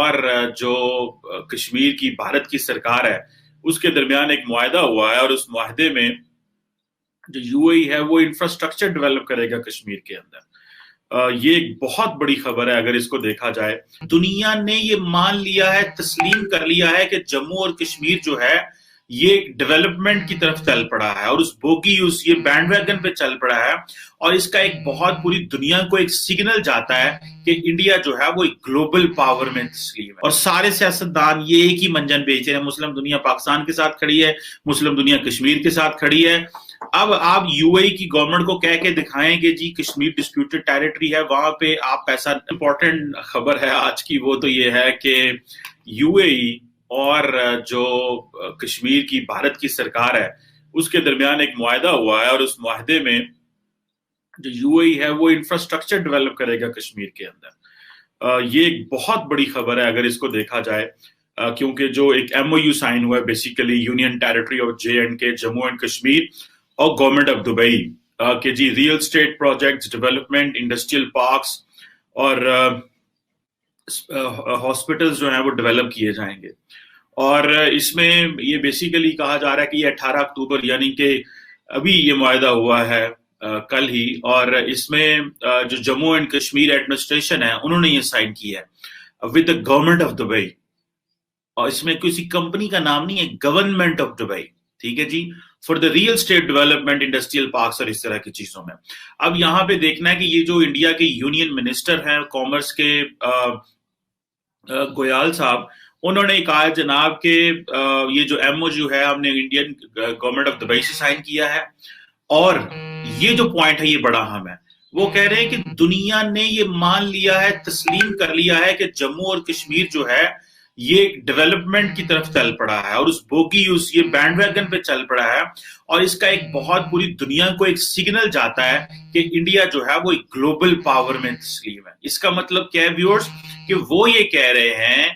اور جو کشمیر کی بھارت کی سرکار ہے اس کے درمیان ایک معاہدہ ہوا ہے، اور اس معاہدے میں جو یو اے ای ہے وہ انفراسٹرکچر ڈیولپ کرے گا کشمیر کے اندر۔ یہ ایک بہت بڑی خبر ہے اگر اس کو دیکھا جائے۔ دنیا نے یہ مان لیا ہے، تسلیم کر لیا ہے کہ جموں اور کشمیر جو ہے یہ ڈیولپمنٹ کی طرف چل پڑا ہے، اور اس بوگی یہ بینڈ ویگن پہ چل پڑا ہے، اور اس کا ایک بہت پوری دنیا کو ایک سگنل جاتا ہے کہ انڈیا جو ہے وہ ایک گلوبل پاور میں تسلیم ہے۔ اور سارے سیاستدان یہ ایک ہی منجن بیچ رہے ہیں، مسلم دنیا پاکستان کے ساتھ کھڑی ہے، مسلم دنیا کشمیر کے ساتھ کھڑی ہے۔ اب آپ یو اے کی گورنمنٹ کو کہہ کے دکھائیں کہ جی کشمیر ڈسپیوٹڈ ٹیریٹری ہے، وہاں پہ آپ پیسہ۔ امپورٹنٹ خبر ہے آج کی وہ تو یہ ہے کہ یو اے ای اور جو کشمیر کی بھارت کی سرکار ہے اس کے درمیان ایک معاہدہ ہوا ہے، اور اس معاہدے میں جو یو اے ای ہے وہ انفراسٹرکچر ڈیولپ کرے گا کشمیر کے اندر۔ یہ ایک بہت بڑی خبر ہے اگر اس کو دیکھا جائے، کیونکہ جو ایک ایم او یو سائن ہوا ہے basically union territory of J and K, Jammu and Kashmir, اور گورنمنٹ آف دبئی کہ جی real estate projects development, industrial parks اور ہاسپٹلز جو ہیں وہ ڈیولپ کیے جائیں گے۔ اور اس میں یہ بیسیکلی کہا جا رہا ہے کہ یہ 18 اکتوبر یعنی کہ ابھی یہ معاہدہ ہوا ہے کل ہی، اور اس میں جو جموں اینڈ کشمیر ایڈمنسٹریشن ہے انہوں نے یہ سائن کیا ہے with the government of Dubai, اور اس میں کسی کمپنی کا نام نہیں ہے، گورنمنٹ آف دبئی، ٹھیک ہے جی، for the real estate development, industrial parks اور اس طرح کی چیزوں میں۔ اب یہاں پہ دیکھنا ہے کہ یہ جو انڈیا کے یونین منسٹر ہیں کامرس کے گویال صاحب، انہوں نے کہا جناب کہ یہ جو ایم او جو ہے ہم نے انڈین گورنمنٹ آف دبئی سے سائن کیا ہے، اور یہ جو پوائنٹ ہے یہ بڑا اہم ہے۔ وہ کہہ رہے ہیں کہ دنیا نے یہ مان لیا ہے، تسلیم کر لیا ہے کہ جموں اور کشمیر جو ہے یہ ڈیولپمنٹ کی طرف چل پڑا ہے، اور اس بوگی یہ بینڈ ویگن پہ چل پڑا ہے، اور اس کا ایک بہت پوری دنیا کو ایک سگنل جاتا ہے کہ انڈیا جو ہے وہ ایک گلوبل پاور میں تسلیم ہے۔ اس کا مطلب کیا ہے ویورز، کہ وہ یہ کہہ رہے ہیں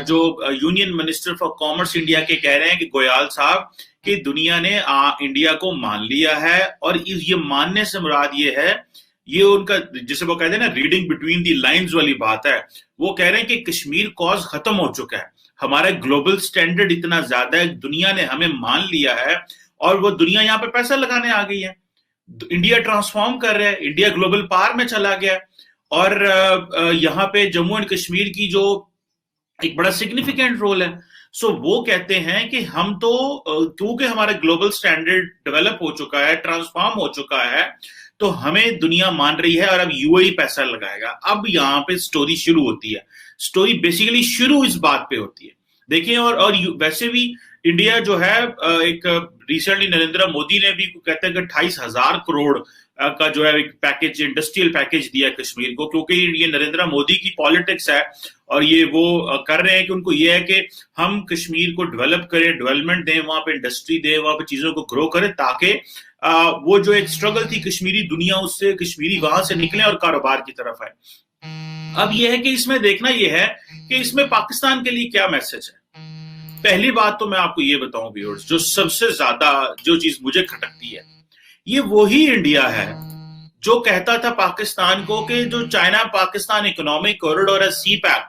جو union minister for commerce India کے کہہ رہے ہیں کہ گویال صاحب کہ دنیا نے انڈیا کو مان لیا ہے، اور یہ ماننے سے مراد یہ ہے، یہ ان کا جسے وہ کہتے ہیں نا ریڈنگ بٹوین دی لائنز والی بات ہے۔ وہ کہہ رہے ہیں کہ کشمیر کاز ختم ہو چکا ہے، ہمارا گلوبل سٹینڈرڈ اتنا زیادہ ہے، دنیا نے ہمیں مان لیا ہے، اور وہ دنیا یہاں پہ پیسہ لگانے آ گئی ہے، انڈیا ٹرانسفارم کر رہا ہے، انڈیا گلوبل پاور میں چلا گیا، اور یہاں پہ جموں اینڈ کشمیر کی جو ایک بڑا سگنیفیکینٹ رول ہے۔ سو وہ کہتے ہیں کہ ہم تو کیونکہ ہمارا گلوبل سٹینڈرڈ ڈیولپ ہو چکا ہے، ٹرانسفارم ہو چکا ہے، تو ہمیں دنیا مان رہی ہے، اور اب یو اے ای پیسہ لگائے گا۔ اب یہاں پہ سٹوری شروع ہوتی ہے، سٹوری بیسیکلی شروع اس بات پہ ہوتی ہے۔ دیکھیں اور ویسے بھی انڈیا جو ہے ایک ریسنٹلی نریندر مودی نے بھی کہتے ہیں کہ 28,000 کروڑ کا جو ہے ایک پیکج، انڈسٹریل پیکج دیا کشمیر کو، کیونکہ یہ نریندر مودی کی پالیٹکس ہے، اور یہ وہ کر رہے ہیں کہ ان کو یہ ہے کہ ہم کشمیر کو ڈیولپ کریں، ڈیولپمنٹ دیں، وہاں پہ انڈسٹری دیں، وہاں پہ چیزوں کو گرو کریں، تاکہ وہ جو ایک سٹرگل تھی کشمیری دنیا، اس سے کشمیری وہاں سے نکلیں اور کاروبار کی طرف آئے۔ اب یہ ہے کہ اس میں دیکھنا یہ ہے کہ اس میں پاکستان کے لیے کیا میسج ہے۔ پہلی بات تو میں آپ کو یہ بتاؤں ویورز، جو سب سے زیادہ جو چیز مجھے کھٹکتی ہے، یہ وہی انڈیا ہے جو کہتا تھا پاکستان کو کہ جو چائنا پاکستان اکنامک کوریڈور ہے، سی پیک،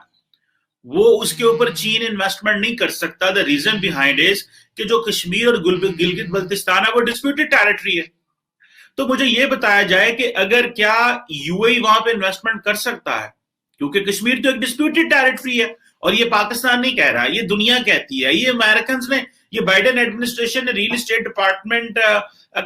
وہ اس کے اوپر چین انویسٹمنٹ نہیں کر سکتا۔ دا ریزن بیہائنڈ از کہ جو کشمیر اور گلگت بلتستان ہے وہ ڈسپیوٹڈ ٹیریٹری ہے۔ تو مجھے یہ بتایا جائے کہ اگر کیا یو اے ای وہاں پہ انویسٹمنٹ کر سکتا ہے، کیونکہ کشمیر تو ایک ڈسپیوٹڈ ٹیریٹری ہے، اور یہ پاکستان نہیں کہہ رہا، یہ دنیا کہتی ہے، یہ امریکنز نے، یہ بائیڈن ایڈمنسٹریشن نے، ریل اسٹیٹ ڈپارٹمنٹ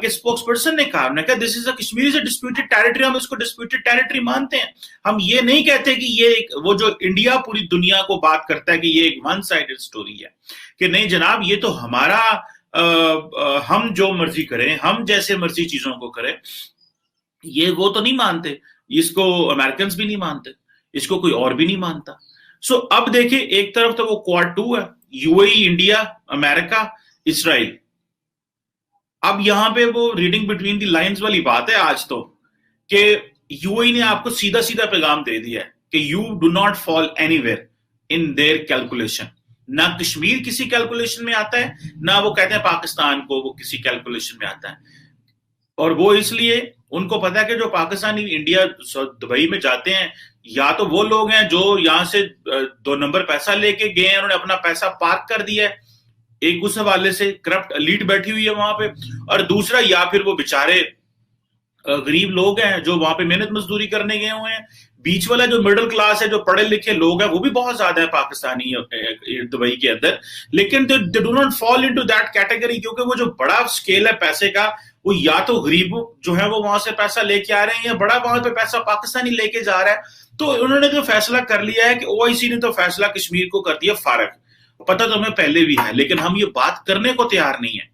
کے اسپوکس پرسن نے کہا، انہوں نے کہا دس از اے کشمیر از اے ڈسپیوٹڈ ٹیریٹری، ہم اس کو ڈسپیوٹڈ ٹیریٹری مانتے ہیں۔ ہم یہ نہیں کہتے کہ یہ وہ جو انڈیا پوری دنیا کو بات کرتا ہے کہ یہ ایک ون سائیڈڈ سٹوری ہے، کہ نہیں جناب یہ تو ہمارا ہم جو مرضی کریں، ہم جیسے مرضی چیزوں کو کریں، یہ وہ تو نہیں مانتے، اس کو امریکنز بھی نہیں مانتے، اس کو کوئی اور بھی نہیں مانتا۔ سو اب دیکھیں ایک طرف تو وہ کوڈ 2 ہے، یو اے ای، انڈیا، امریکہ، اسرائیل۔ اب یہاں پہ وہ ریڈنگ بٹوین دی لائنز والی بات ہے آج تو، کہ یو اے ای نے آپ کو سیدھا سیدھا پیغام دے دیا ہے کہ you do not fall anywhere in their calculation. نہ کشمیر کسی کیلکولیشن میں آتا ہے، نہ وہ کہتے ہیں پاکستان کو وہ کسی کیلکولیشن میں آتا ہے، اور وہ اس لیے ان کو پتا ہے کہ جو پاکستانی انڈیا دبئی میں جاتے ہیں یا تو وہ لوگ ہیں جو یہاں سے 2 نمبر پیسہ لے کے گئے ہیں, انہوں نے اپنا پیسہ پارک کر دیا ہے, ایک اس حوالے سے کرپٹ لیڈ بیٹھی ہوئی ہے وہاں پہ, اور دوسرا یا پھر وہ بےچارے غریب لوگ ہیں جو وہاں پہ محنت مزدوری کرنے گئے ہوئے ہیں. بیچ والا جو مڈل کلاس ہے, جو پڑھے لکھے لوگ ہیں, وہ بھی بہت زیادہ ہے پاکستانی دبئی کے اندر, لیکن they do not fall into that category, کیونکہ وہ جو بڑا اسکیل ہے پیسے کا, وہ یا تو غریب جو ہے وہ وہاں سے پیسہ لے کے آ رہے ہیں یا بڑا وہاں پہ پیسہ پاکستانی لے کے جا رہا ہے. تو انہوں نے جو فیصلہ کر لیا ہے کہ او آئی سی نے تو فیصلہ کشمیر کو کر دیا فارغ, پتہ تو ہمیں پہلے بھی ہے, لیکن ہم یہ بات کرنے کو تیار نہیں ہے.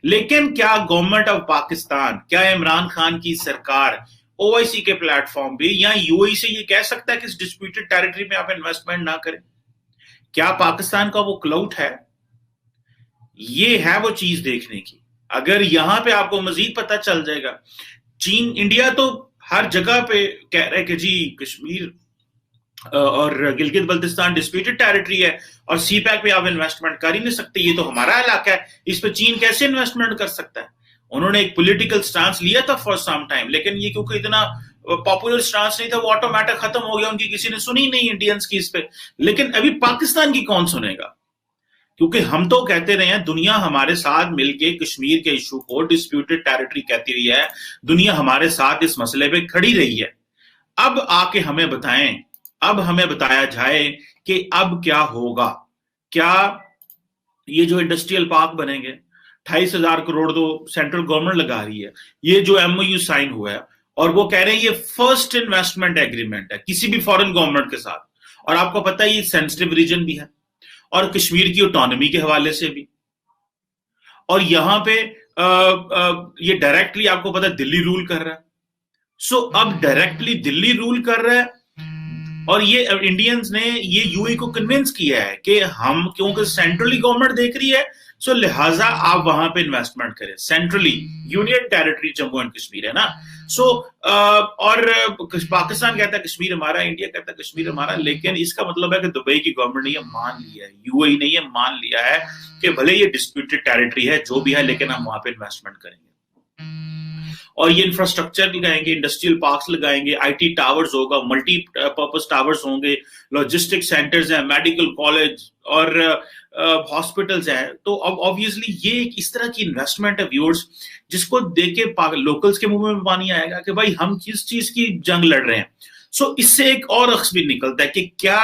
لیکن کیا گورنمنٹ آف پاکستان, کیا عمران خان کی سرکار او آئی سی کے پلیٹ فارم پہ یا یو اے سے یہ کہہ سکتا ہے کہ اس ڈسپیوٹڈ ٹیریٹری میں آپ انویسٹمنٹ نہ کریں؟ کیا پاکستان کا وہ کلاؤٹ ہے؟ یہ ہے وہ چیز دیکھنے کی. اگر یہاں پہ آپ کو مزید پتہ چل جائے گا, چین, انڈیا تو ہر جگہ پہ کہہ رہے کہ جی کشمیر اور گلگت بلتستان ڈسپیوٹڈ ٹیریٹری ہے اور سی پیک پہ آپ انویسٹمنٹ کر ہی نہیں سکتے, یہ تو ہمارا علاقہ ہے, اس پہ چین کیسے انویسٹمنٹ کر سکتا ہے؟ انہوں نے ایک پولیٹیکل سٹانس لیا تھا فار سم ٹائم, لیکن یہ کیونکہ اتنا پاپولر سٹانس نہیں تھا, وہ آٹومیٹک ختم ہو گیا, ان کی کسی نے سنی نہیں انڈینز کی اس پہ. لیکن ابھی پاکستان کی کون سنے گا؟ کیونکہ ہم تو کہتے رہے ہیں, دنیا ہمارے ساتھ مل کے کشمیر کے ایشو کو ڈسپیوٹڈ ٹیریٹری کہتی رہی ہے, دنیا ہمارے ساتھ اس مسئلے پہ کھڑی رہی ہے. اب آ کے ہمیں بتائیں, اب ہمیں بتایا جائے کہ اب کیا ہوگا. کیا یہ جو انڈسٹریل پارک بنیں گے, 28,000 کروڑ تو سینٹرل گورنمنٹ لگا رہی ہے, یہ جو ایم او یو سائن ہوا ہے اور وہ کہہ رہے ہیں یہ فرسٹ انویسٹمنٹ ایگریمنٹ ہے کسی بھی فورن گورنمنٹ کے ساتھ, اور آپ کو پتہ ہے یہ سینسٹیو ریجن بھی ہے اور کشمیر کی اوٹونومی کے حوالے سے بھی, اور یہاں پہ یہ ڈائریکٹلی آپ کو پتہ ہے دلی رول کر رہا ہے. سو اب ڈائریکٹلی دلی رول کر رہا ہے, اور یہ انڈینز نے یہ یو اے کو کنونس کیا ہے کہ ہم, کیونکہ سینٹرلی گورنمنٹ دیکھ رہی ہے, سو لہٰذا آپ وہاں پہ انویسٹمنٹ کریں. Centrally union territory Jammu and Kashmir ہے نا, سو اور پاکستان کہتا ہے کشمیر ہمارا, انڈیا کہتا ہے کشمیر ہمارا, لیکن اس کا مطلب ہے کہ دبئی کی گورنمنٹ نے یہ مان لیا ہے, یو اے نے یہ مان لیا ہے کہ بھلے یہ ڈسپیوٹڈ ٹیریٹری ہے جو بھی ہے, لیکن ہم وہاں پہ انویسٹمنٹ کریں گے, اور یہ انفراسٹرکچر لگائیں گے, انڈسٹریل پارکس لگائیں گے, آئی ٹی ٹاورز ہوگا, ملٹی پرپز ٹاورز ہوں گے, لاجسٹک سینٹرز ہیں, میڈیکل کالج اور ہاسپٹلز ہیں. تو اب آبویسلی یہ ایک اس طرح کی انویسٹمنٹ ہے ویورز, جس کو دیکھ کے لوکلز کے منہ میں پانی آئے گا کہ بھائی ہم کس چیز کی جنگ لڑ رہے ہیں. سو اس سے ایک اور عکس بھی نکلتا ہے کہ کیا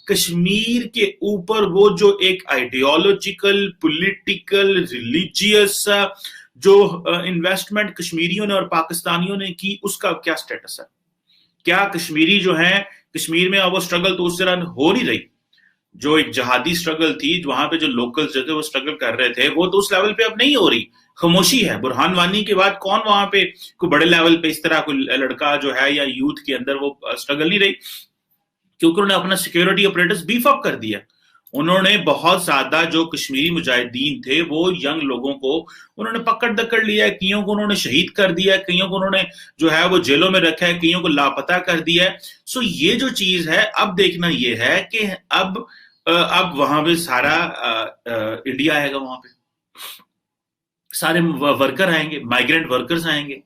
کشمیر کے اوپر وہ جو ایک آئیڈیالوجیکل, پولیٹیکل, ریلیجیس جو انویسٹمنٹ کشمیریوں نے اور پاکستانیوں نے کی, اس کا کیا سٹیٹس ہے؟ کیا کشمیری جو ہیں, کشمیر میں اب وہ سٹرگل تو اس طرح ہو نہیں رہی, جو ایک جہادی سٹرگل تھی وہاں پہ جو لوکلز جو تھے وہ سٹرگل کر رہے تھے, وہ تو اس لیول پہ اب نہیں ہو رہی, خاموشی ہے. برہان وانی کے بعد کون وہاں پہ کوئی بڑے لیول پہ اس طرح کوئی لڑکا جو ہے یا یوتھ کے اندر وہ سٹرگل نہیں رہی, کیونکہ انہوں نے اپنا سیکیورٹی آپریٹرز بیف اپ کر دیا. انہوں نے بہت زیادہ جو کشمیری مجاہدین تھے وہ ینگ لوگوں کو انہوں نے پکڑ دکڑ لیا ہے, کئیوں کو انہوں نے شہید کر دیا ہے, کئیوں کو انہوں نے جو ہے وہ جیلوں میں رکھا ہے, کئیوں کو لاپتہ کر دیا ہے. سو یہ جو چیز ہے اب دیکھنا یہ ہے کہ اب وہاں پہ سارا انڈیا آئے گا, وہاں پہ سارے ورکر آئیں گے, مائیگرینٹ ورکرز آئیں گے,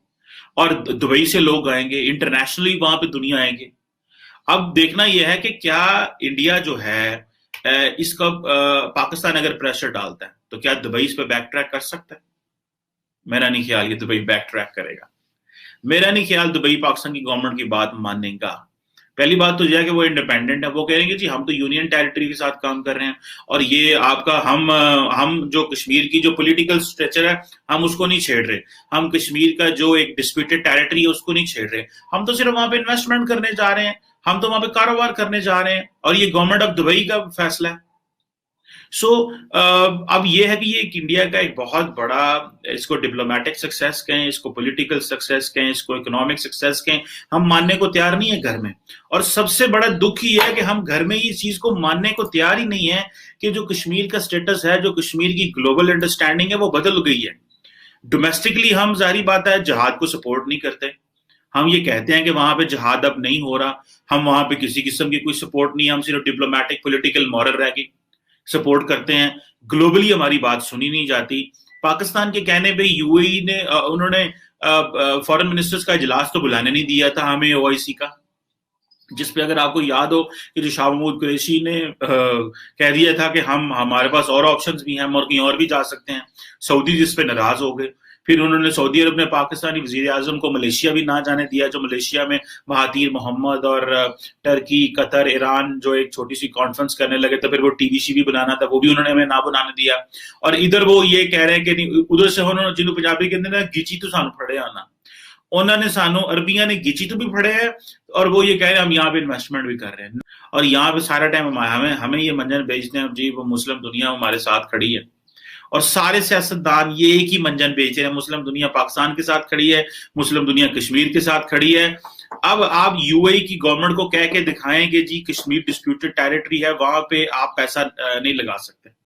اور دبئی سے لوگ آئیں گے, انٹرنیشنلی وہاں پہ دنیا آئیں گے. اب دیکھنا یہ ہے کہ کیا انڈیا جو ہے اس کا پاکستان اگر پریشر ڈالتا ہے تو کیا دبئی اس پہ بیک ٹریک کر سکتا ہے؟ میرا نہیں خیال یہ دبئی بیک ٹریک کرے گا, میرا نہیں خیال دبئی پاکستان کی گورنمنٹ کی بات ماننے گا. پہلی بات تو یہ ہے کہ وہ انڈیپینڈنٹ ہے, وہ کہیں گے جی ہم تو یونین ٹیریٹری کے ساتھ کام کر رہے ہیں, اور یہ آپ کا ہم جو کشمیر کی جو پولیٹیکل اسٹرکچر ہے ہم اس کو نہیں چھیڑ رہے, ہم کشمیر کا جو ایک ڈسپیوٹڈ ٹیریٹری ہے اس کو نہیں چھیڑ رہے, ہم تو صرف وہاں پہ انویسٹمنٹ کرنے جا رہے ہیں, ہم تو وہاں پہ کاروبار کرنے جا رہے ہیں, اور یہ گورنمنٹ آف دبئی کا فیصلہ ہے. سو اب یہ ہے کہ یہ ایک انڈیا کا ایک بہت بڑا, اس کو ڈپلومیٹک سکسیس کہیں, اس کو پولیٹیکل سکسیس کہیں, اس کو اکنامک سکسیس کہیں, ہم ماننے کو تیار نہیں ہے گھر میں. اور سب سے بڑا دکھ یہ ہے کہ ہم گھر میں اس چیز کو ماننے کو تیار ہی نہیں ہے کہ جو کشمیر کا سٹیٹس ہے, جو کشمیر کی گلوبل انڈرسٹینڈنگ ہے وہ بدل گئی ہے. ڈومیسٹکلی ہم ظاہری بات ہے جہاد کو سپورٹ نہیں کرتے, ہم یہ کہتے ہیں کہ وہاں پہ جہاد اب نہیں ہو رہا, ہم وہاں پہ کسی قسم کی کوئی سپورٹ نہیں ہے, ہم صرف ڈپلومیٹک پولیٹیکل مورل رہ گئی سپورٹ کرتے ہیں. گلوبلی ہماری بات سنی نہیں جاتی. پاکستان کے کہنے پہ یو اے نے انہوں نے فورن منسٹرز کا اجلاس تو بلانے نہیں دیا تھا ہمیں OIC کا، جس پہ اگر آپ کو یاد ہو کہ جو شاہ محمود قریشی نے کہہ دیا تھا کہ ہمارے پاس اور آپشنز بھی ہیں، ہم اور کہیں اور بھی جا سکتے ہیں، سعودی جس پہ ناراض ہو گئے. پھر انہوں نے سعودی عرب نے پاکستانی وزیر اعظم کو ملیشیا بھی نہ جانے دیا، جو ملیشیا میں مہاتیر محمد اور ٹرکی، قطر، ایران جو ایک چھوٹی سی کانفرنس کرنے لگے تھے، پھر وہ ٹی وی شی بھی بنانا تھا، وہ بھی انہوں نے ہمیں نہ بنانے دیا. اور ادھر وہ یہ کہہ رہے ہیں کہ ادھر سے انہوں نے جنوب پنجابی کے اندر گیچی تو سانو پھڑے آنا، انہوں نے سانو عربیاں نے گیچی تو بھی پڑھے ہے، اور وہ یہ کہہ رہے ہیں ہم یہاں پہ انویسٹمنٹ بھی کر رہے ہیں، اور یہاں پہ سارا ٹائم ہمیں یہ منجن بیچتے ہیں جی وہ مسلم دنیا ہمارے ساتھ کھڑی ہے. اور سارے سیاستدان یہ ایک ہی منجن بیچ رہے ہیں، مسلم دنیا پاکستان کے ساتھ کھڑی ہے، مسلم دنیا کشمیر کے ساتھ کھڑی ہے. اب آپ UAE کی گورنمنٹ کو کہہ کے دکھائیں کہ جی کشمیر ڈسپیوٹڈ ٹیریٹری ہے، وہاں پہ آپ پیسہ نہیں لگا سکتے.